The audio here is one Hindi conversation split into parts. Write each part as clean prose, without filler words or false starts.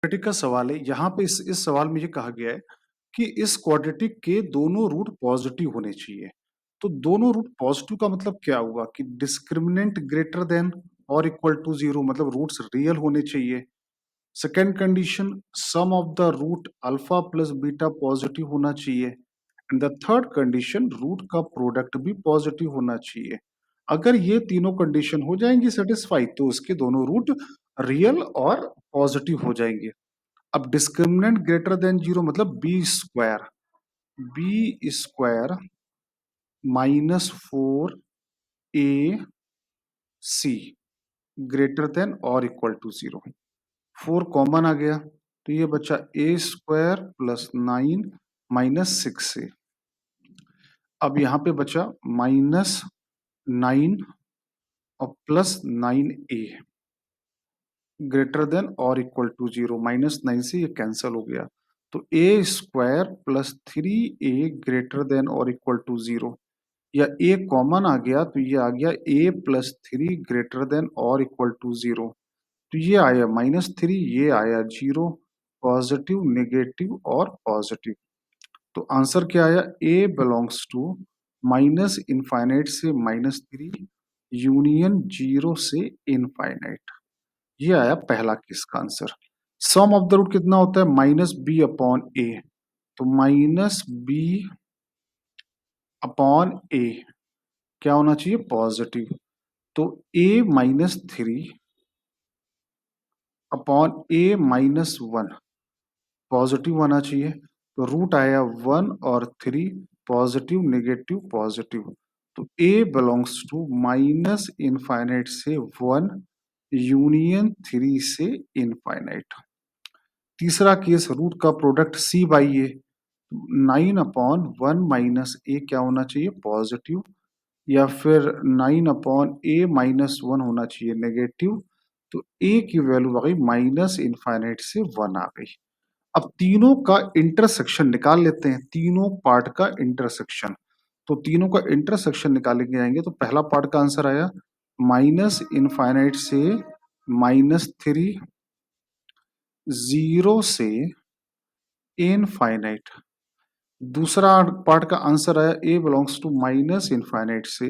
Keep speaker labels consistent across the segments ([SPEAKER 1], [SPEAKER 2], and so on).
[SPEAKER 1] क्वाड्रेटिक का सवाल है। यहाँ पे इस सवाल में ये कहा गया है कि इस क्वाड्रेटिक के दोनों रूट पॉजिटिव होने चाहिए। तो दोनों रूट पॉजिटिव का मतलब क्या हुआ कि डिस्क्रिमिनेंट ग्रेटर देन और इक्वल टू 0, मतलब रूट्स रियल होने चाहिए। Second condition, sum of the root alpha plus beta positive होना चाहिए। And the third condition, root का प्रोडक्ट भी पॉजिटिव होना चाहिए। अगर ये तीनों कंडीशन हो जाएंगी सेटिस्फाई तो इसके दोनों रूट रियल और पॉजिटिव हो जाएंगे। अब डिस्क्रिमिनेंट ग्रेटर देन 0 मतलब B square -4ac greater than और इक्वल टू 0। 4 कॉमन आ गया तो ये बचा a² प्लस 9 -6a। अब यहाँ पे बचा -9 और +9a ग्रेटर देन और इक्वल टू 0। -9 से ये कैंसिल हो गया तो a² plus 3a greater than और इक्वल टू 0, या a कॉमन आ गया तो ये आ गया a प्लस 3 ग्रेटर देन और इक्वल टू 0। तो ये आया -3, ये आया 0, पॉजिटिव नेगेटिव और पॉजिटिव। तो आंसर क्या आया, a बिलोंग्स टू -इनफाइनाइट से -3 यूनियन 0 से इनफाइनाइट। ये आया पहला केस का answer. Sum of the root कितना होता है, -b/a। तो -b/a क्या होना चाहिए, पॉजिटिव। तो a-3/a-1 पॉजिटिव आना चाहिए। तो रूट आया 1 और 3, पॉजिटिव नेगेटिव पॉजिटिव। तो a बिलोंग्स टू -इनफाइनाइट से 1 यूनियन 3 से इनफाइनाइट। तीसरा केस, रूट का प्रोडक्ट c/a, 9/1 - a क्या होना चाहिए, पॉजिटिव, या फिर 9/a-1 होना चाहिए नेगेटिव। तो a की वैल्यू आ गई -इनफाइनाइट से 1 आ गई। अब तीनों का इंटरसेक्शन निकाल लेते हैं, तीनों पार्ट का इंटरसेक्शन। तो तीनों का इंटरसेक्शन निकाले के जाएंगे तो पहला पार्ट का आंसर आया -इनफाइनाइट से -3, 0 से इनफाइनाइट। दूसरा पार्ट का आंसर आया a बिलोंग्स टू -इनफाइनाइट से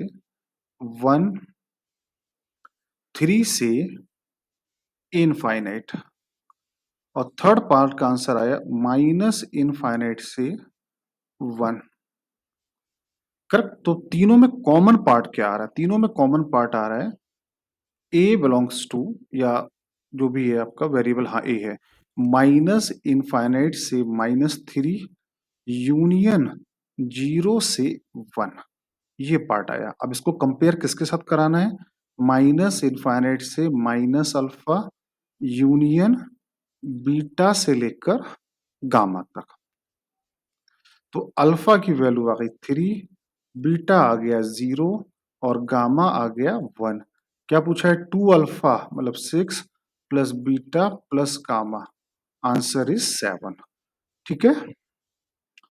[SPEAKER 1] 1, 3 से इनफाइनाइट। और थर्ड पार्ट का आंसर आया -इनफाइनाइट से 1। करेक्ट। तो तीनों में कॉमन पार्ट क्या आ रहा है, तीनों में कॉमन पार्ट आ रहा है a बिलोंग्स टू, या जो भी है आपका वेरिएबल, हाँ a है, -इनफाइनाइट से -3 यूनियन 0 से 1, ये पार्ट आया। अब इसको कंपेयर किसके साथ कराना है, -इनफाइनाइट से -अल्फा यूनियन बीटा से लेकर गामा तक। तो अल्फा की वैल्यू आ गई 3, बीटा आ गया 0 और गामा आ गया 1। क्या पूछा है, 2 अल्फा मतलब 6 plus beta plus gamma, answer is 7। ठीक है।